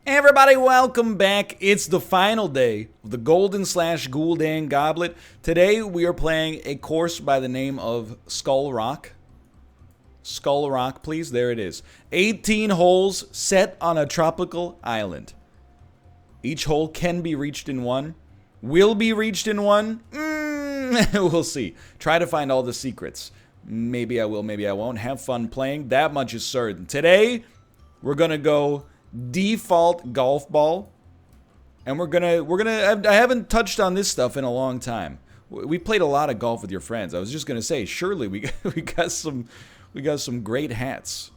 Hey everybody, welcome back. It's the final day of the Golden/Golden Goblet. Today we are playing a course by the name of Skull Rock. Skull Rock, please. There it is. 18 holes set on a tropical island. Each hole can be reached in one. Will be reached in one? We'll see. Try to find all the secrets. Maybe I will, maybe I won't. Have fun playing. That much is certain. Today, we're gonna go default golf ball, and I haven't touched on this stuff in a long time. We played a lot of golf with your friends. I was just gonna say, surely we got some great hats,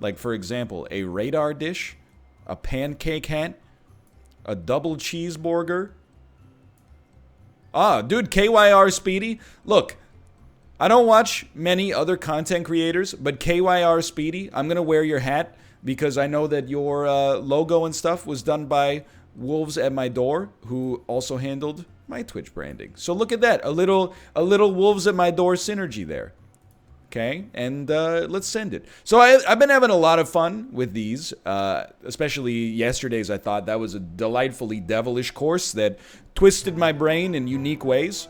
like for example a radar dish, a pancake hat, a double cheeseburger. Dude, KYR Speedy, look, I don't watch many other content creators, but KYR Speedy, I'm gonna wear your hat because I know that your logo and stuff was done by Wolves at My Door, who also handled my Twitch branding. So look at that, a little Wolves at My Door synergy there. Okay, and let's send it. So I've been having a lot of fun with these, especially yesterday's. I thought that was a delightfully devilish course that twisted my brain in unique ways.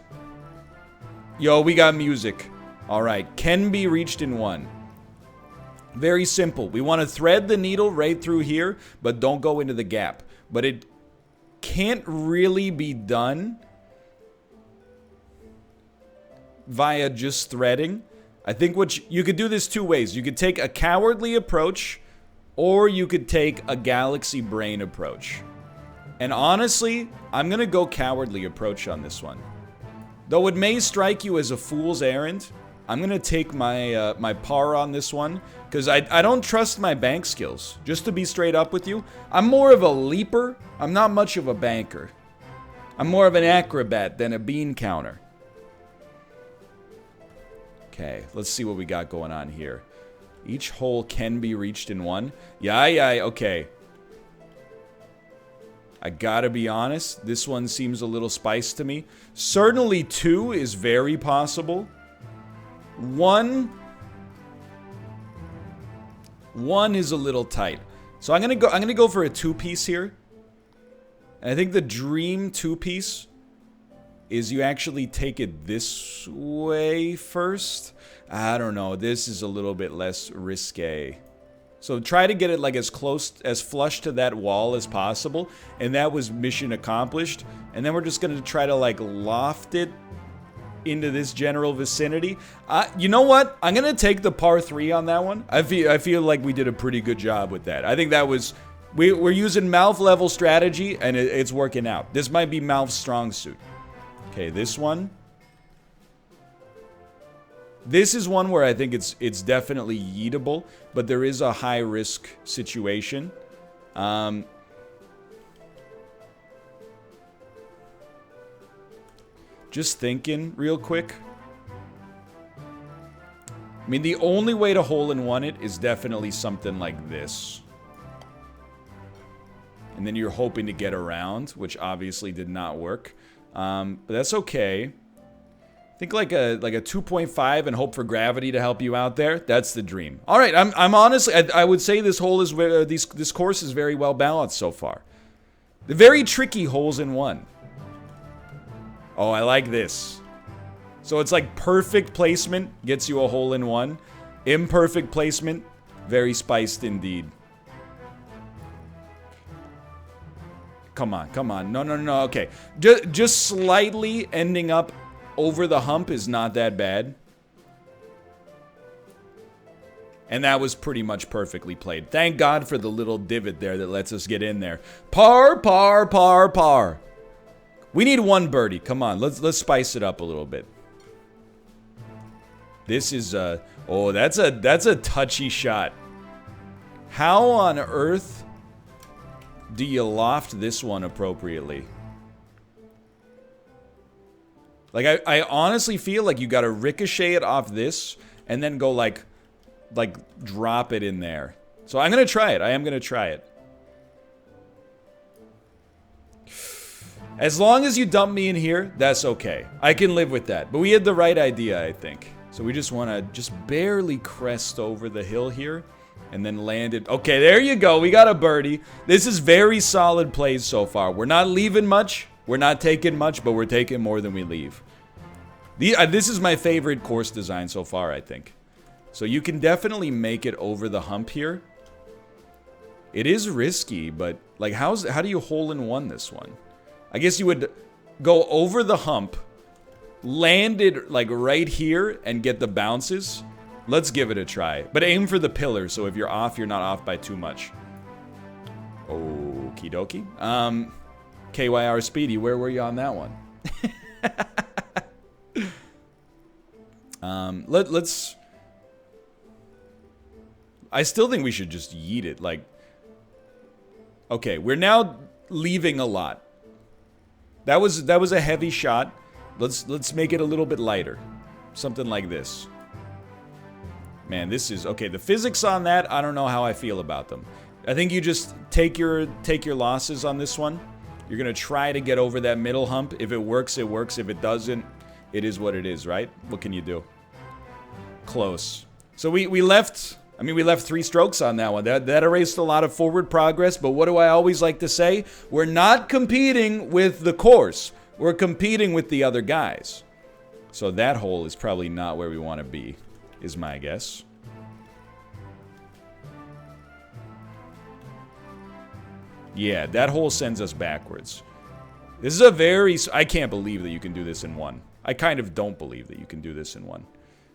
Yo, we got music. All right, can be reached in one. Very simple. We want to thread the needle right through here, but don't go into the gap. But it can't really be done via just threading. I think you could do this two ways. You could take a cowardly approach, or you could take a galaxy brain approach. And honestly, I'm going to go cowardly approach on this one. Though it may strike you as a fool's errand, I'm going to take my my par on this one, because I don't trust my bank skills. Just to be straight up with you, I'm more of a leaper. I'm not much of a banker. I'm more of an acrobat than a bean counter. Okay, let's see what we got going on here. Each hole can be reached in one. Yeah, okay. I gotta be honest, this one seems a little spiced to me. Certainly 2 is very possible. 1 is a little tight. So I'm gonna go for a 2-piece here. And I think the dream 2-piece is you actually take it this way first. I don't know, this is a little bit less risque. So try to get it like as close, as flush to that wall as possible. And that was mission accomplished. And then we're just gonna try to like loft it into this general vicinity. You know what? I'm gonna take the par 3 on that one. I feel like we did a pretty good job with that. I think that was, we're using MALF level strategy, and it's working out. This might be MALF's strong suit. Okay, this one. This is one where I think it's definitely yeetable, but there is a high risk situation. Just thinking real quick. I mean, the only way to hole in one it is definitely something like this. And then you're hoping to get around, which obviously did not work. But that's okay. Think like a 2.5 and hope for gravity to help you out there. That's the dream. All right, I'm honestly, I would say this hole is this course is very well balanced so far. The very tricky holes in one. Oh, I like this. So it's like perfect placement gets you a hole in one. Imperfect placement, very spiced indeed. Come on, come on. No, okay. Just slightly ending up over the hump is not that bad. And that was pretty much perfectly played. Thank God for the little divot there that lets us get in there. Par, par, par, par. We need one birdie. Come on, let's spice it up a little bit. This is oh, that's a touchy shot. How on earth do you loft this one appropriately? Like I honestly feel like you got to ricochet it off this and then go like drop it in there. So I'm going to try it. I am going to try it. As long as you dump me in here, that's okay. I can live with that. But we had the right idea, I think. So we just want to just barely crest over the hill here. And then landed. Okay, there you go. We got a birdie. This is very solid plays so far. We're not leaving much. We're not taking much, but we're taking more than we leave. This is my favorite course design so far, I think. So you can definitely make it over the hump here. It is risky, but like how do you hole in one this one? I guess you would go over the hump, land it like right here, and get the bounces. Let's give it a try. But aim for the pillar, so if you're off, you're not off by too much. Okie dokie. KYR Speedy, where were you on that one? Let's... I still think we should just yeet it, like... Okay, we're now leaving a lot. That was a heavy shot. Let's make it a little bit lighter. Something like this. Man, this is... Okay, the physics on that, I don't know how I feel about them. I think you just take your losses on this one. You're going to try to get over that middle hump. If it works, it works. If it doesn't, it is what it is, right? What can you do? Close. So we left... I mean, we left 3 strokes on that one. That erased a lot of forward progress, but what do I always like to say? We're not competing with the course. We're competing with the other guys. So that hole is probably not where we want to be, is my guess. Yeah, that hole sends us backwards. This is a very... I can't believe that you can do this in one. I kind of don't believe that you can do this in one.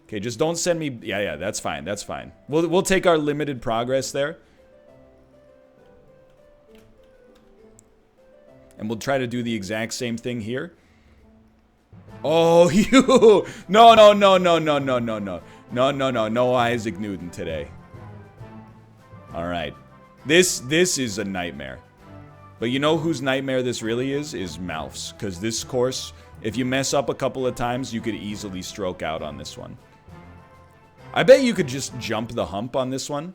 Okay, just don't send me... Yeah, that's fine, that's fine. We'll take our limited progress there. And we'll try to do the exact same thing here. Oh, you... No. No Isaac Newton today. Alright. This is a nightmare. But you know whose nightmare this really is MALF's. Because this course, if you mess up a couple of times, you could easily stroke out on this one. I bet you could just jump the hump on this one.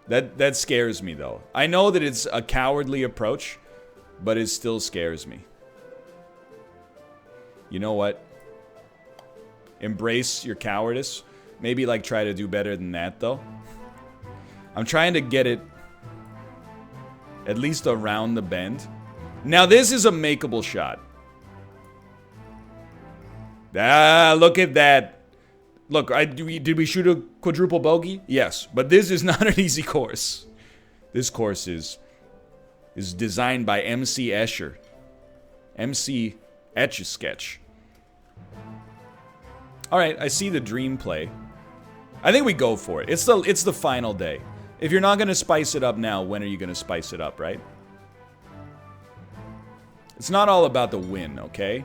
That scares me, though. I know that it's a cowardly approach, but it still scares me. You know what? Embrace your cowardice. Maybe, like, try to do better than that, though. I'm trying to get it at least around the bend. Now, this is a makeable shot. Ah, look at that. Look, did we shoot a quadruple bogey? Yes, but this is not an easy course. This course is designed by MC Escher. MC Etch-a-Sketch. Alright, I see the dream play. I think we go for it. It's the final day. If you're not going to spice it up now, when are you going to spice it up, right? It's not all about the win, okay?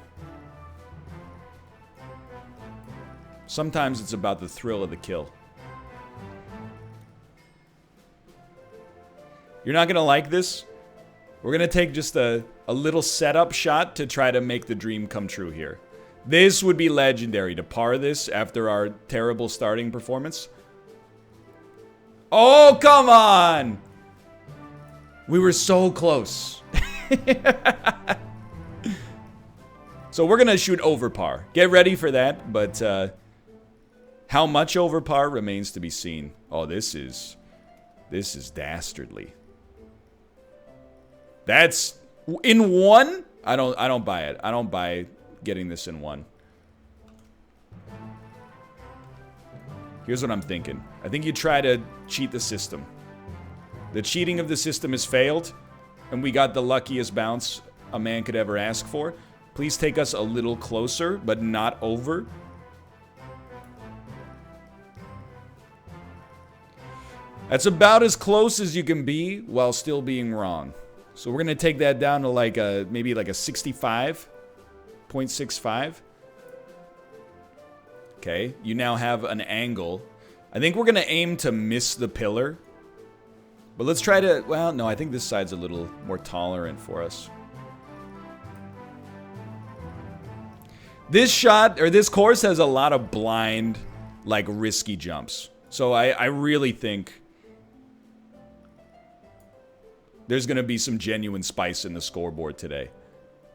Sometimes it's about the thrill of the kill. You're not going to like this? We're going to take just a little setup shot to try to make the dream come true here. This would be legendary to par this after our terrible starting performance. Oh, come on! We were so close. So we're going to shoot over par. Get ready for that, but how much over par remains to be seen. Oh, this is dastardly. That's in one? I don't buy it. I don't buy getting this in one. Here's what I'm thinking. I think you try to cheat the system. The cheating of the system has failed, and we got the luckiest bounce a man could ever ask for. Please take us a little closer, but not over. That's about as close as you can be while still being wrong. So we're going to take that down to like maybe like a 65.65. Okay, you now have an angle. I think we're going to aim to miss the pillar. But let's try to... Well, no, I think this side's a little more tolerant for us. This shot, or this course, has a lot of blind, like, risky jumps. So I really think there's going to be some genuine spice in the scoreboard today.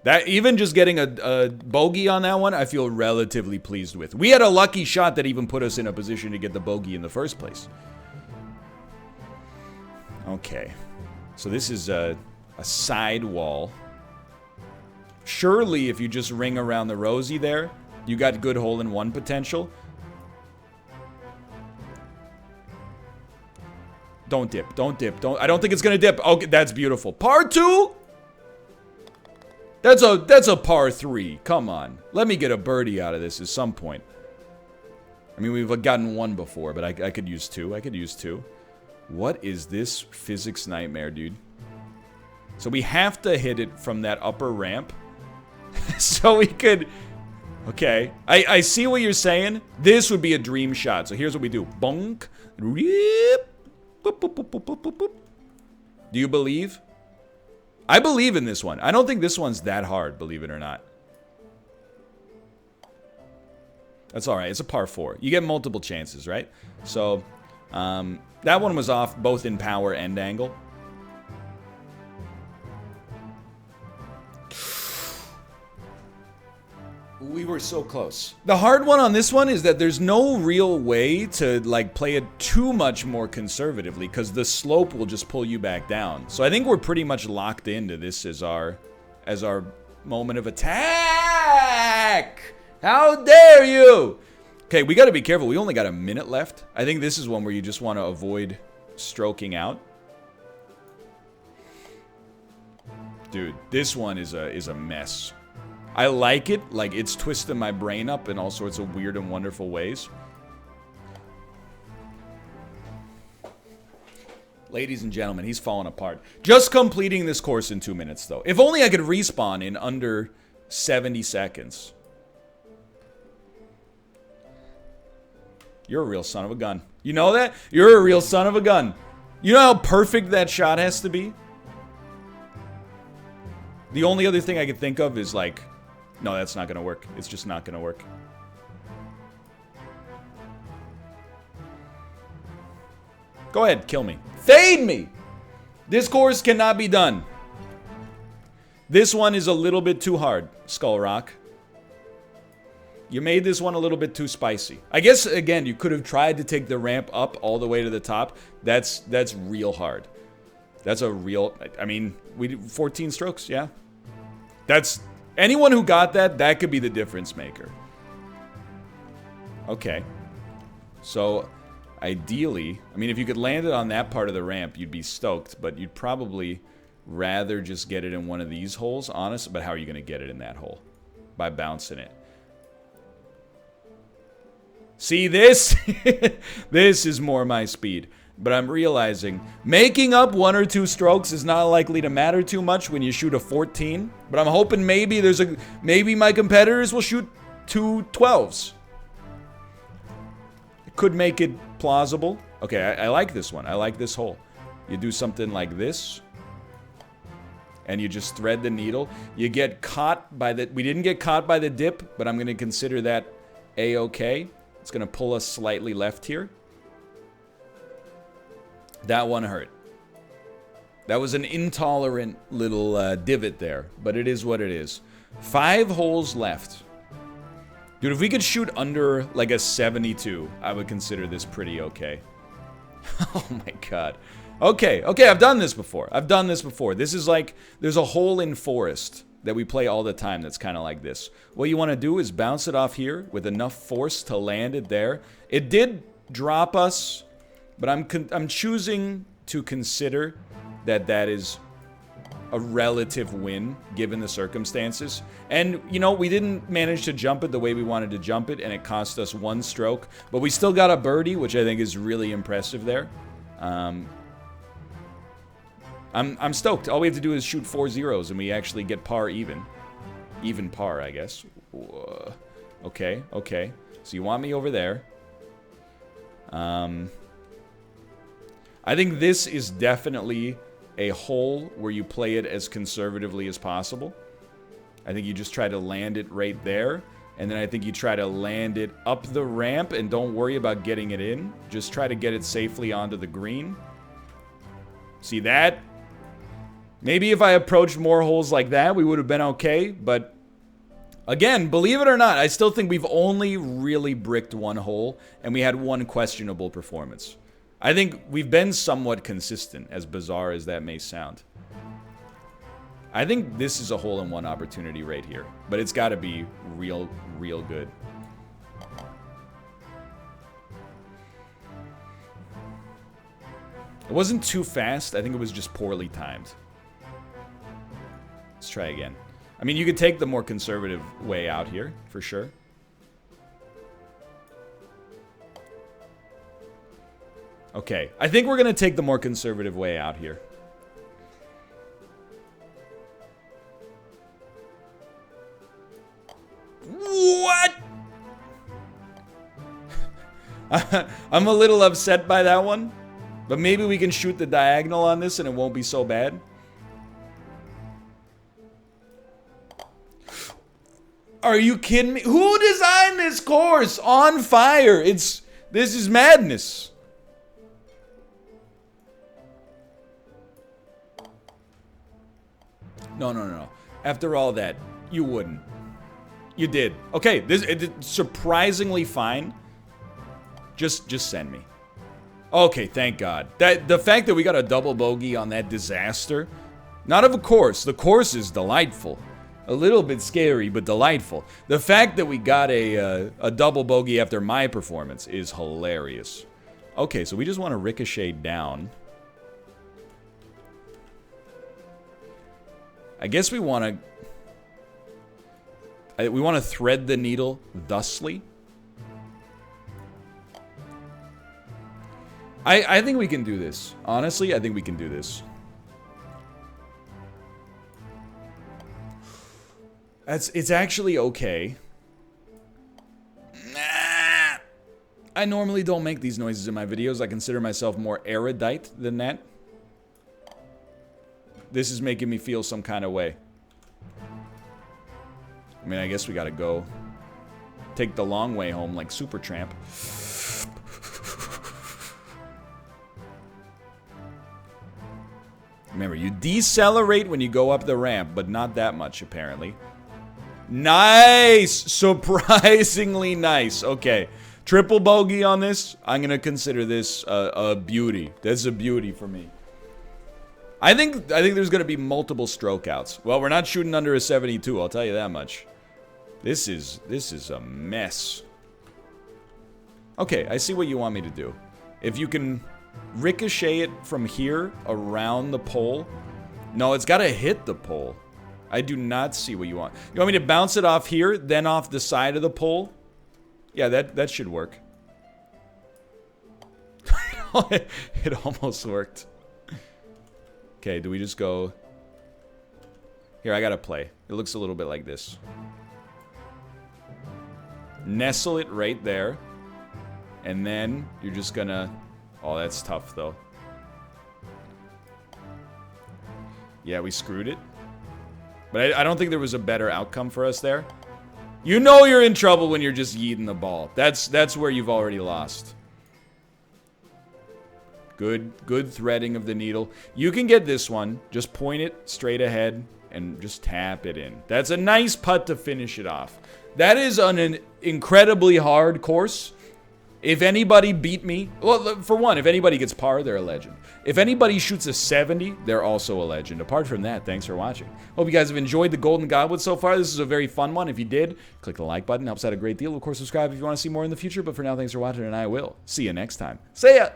That even just getting a bogey on that one, I feel relatively pleased with. We had a lucky shot that even put us in a position to get the bogey in the first place. Okay. So this is a side wall. Surely if you just ring around the rosy there, you got good hole-in-one potential. Don't dip. Don't dip. Don't. I don't think it's gonna dip. Okay, that's beautiful. Par 2? That's a par 3. Come on. Let me get a birdie out of this at some point. I mean, we've gotten one before, but I could use 2. I could use 2. What is this physics nightmare, dude? So we have to hit it from that upper ramp. So we could... Okay. I see what you're saying. This would be a dream shot. So here's what we do. Bonk. Rip. Boop, boop, boop, boop, boop, boop, boop. Do you believe? I believe in this one. I don't think this one's that hard, believe it or not. That's alright. It's a par 4. You get multiple chances, right? So, that one was off both in power and angle. We were so close. The hard one on this one is that there's no real way to like play it too much more conservatively because the slope will just pull you back down. So I think we're pretty much locked into this as our moment of attack. How dare you? Okay, we got to be careful. We only got a minute left. I think this is one where you just want to avoid stroking out. Dude, this one is a mess. I like it. Like, it's twisting my brain up in all sorts of weird and wonderful ways. Ladies and gentlemen, he's falling apart. Just completing this course in 2 minutes, though. If only I could respawn in under 70 seconds. You're a real son of a gun. You know that? You're a real son of a gun. You know how perfect that shot has to be? The only other thing I could think of is, like... No, that's not gonna work. It's just not gonna work. Go ahead, kill me. Fade me! This course cannot be done. This one is a little bit too hard, Skull Rock. You made this one a little bit too spicy. I guess, again, you could have tried to take the ramp up all the way to the top. That's real hard. That's a real... I mean, we did 14 strokes, yeah. That's... Anyone who got that, that could be the difference maker. Okay. So, ideally, I mean, if you could land it on that part of the ramp, you'd be stoked, but you'd probably rather just get it in one of these holes, honest, but how are you going to get it in that hole? By bouncing it. See, this? This is more my speed. But I'm realizing making up 1 or 2 strokes is not likely to matter too much when you shoot a 14. But I'm hoping maybe maybe my competitors will shoot 2 12s. It could make it plausible. Okay, I like this one. I like this hole. You do something like this. And you just thread the needle. You get caught by the... We didn't get caught by the dip, but I'm going to consider that A-okay. It's going to pull us slightly left here. That one hurt. That was an intolerant little divot there, but it is what it is. 5 holes left. Dude, if we could shoot under like a 72, I would consider this pretty okay. Oh my god. Okay, I've done this before. This is like, there's a hole in forest that we play all the time that's kind of like this. What you want to do is bounce it off here with enough force to land it there. It did drop us... But I'm choosing to consider that that is a relative win, given the circumstances. And, you know, we didn't manage to jump it the way we wanted to jump it, and it cost us 1 stroke. But we still got a birdie, which I think is really impressive there. I'm stoked. All we have to do is shoot 4 zeros, and we actually get par even. Even par, I guess. Okay. So you want me over there. I think this is definitely a hole where you play it as conservatively as possible. I think you just try to land it right there. And then I think you try to land it up the ramp and don't worry about getting it in. Just try to get it safely onto the green. See that? Maybe if I approached more holes like that, we would have been okay. But again, believe it or not, I still think we've only really bricked 1 hole. And we had 1 questionable performance. I think we've been somewhat consistent, as bizarre as that may sound. I think this is a hole-in-one opportunity right here. But it's got to be real good. It wasn't too fast. I think it was just poorly timed. Let's try again. I mean, you could take the more conservative way out here, for sure. Okay, I think we're going to take the more conservative way out here. What? I'm a little upset by that one. But maybe we can shoot the diagonal on this and it won't be so bad. Are you kidding me? Who designed this course? On fire. This is madness. No. After all that, you wouldn't. You did. Okay, it's surprisingly fine. Just send me. Okay, thank God. The fact that we got a double bogey on that disaster, not of a course. The course is delightful. A little bit scary, but delightful. The fact that we got a double bogey after my performance is hilarious. Okay, so we just want to ricochet down. I guess we want to thread the needle thusly. I think we can do this. Honestly, I think we can do this. It's actually okay. Nah. I normally don't make these noises in my videos. I consider myself more erudite than that. This is making me feel some kind of way. I mean, I guess we gotta go. Take the long way home like Supertramp. Remember, you decelerate when you go up the ramp, but not that much, apparently. Nice! Surprisingly nice. Okay. Triple bogey on this. I'm going to consider this a beauty. That's a beauty for me. I think there's going to be multiple stroke outs. Well, we're not shooting under a 72, I'll tell you that much. This is a mess. Okay, I see what you want me to do. If you can ricochet it from here around the pole. No, it's got to hit the pole. I do not see what you want. You want me to bounce it off here, then off the side of the pole? Yeah, that should work. It almost worked. Okay, do we just go... Here, I gotta play. It looks a little bit like this. Nestle it right there. And then you're just gonna... Oh, that's tough, though. Yeah, we screwed it. But I don't think there was a better outcome for us there. You know you're in trouble when you're just yeeting the ball. That's where you've already lost. Good threading of the needle. You can get this one. Just point it straight ahead and just tap it in. That's a nice putt to finish it off. That is an incredibly hard course. If anybody beat me, well, for one, if anybody gets par, they're a legend. If anybody shoots a 70, they're also a legend. Apart from that, thanks for watching. Hope you guys have enjoyed the Golden Goblet so far. This is a very fun one. If you did, click the like button. Helps out a great deal. Of course, subscribe if you want to see more in the future. But for now, thanks for watching, and I will see you next time. See ya!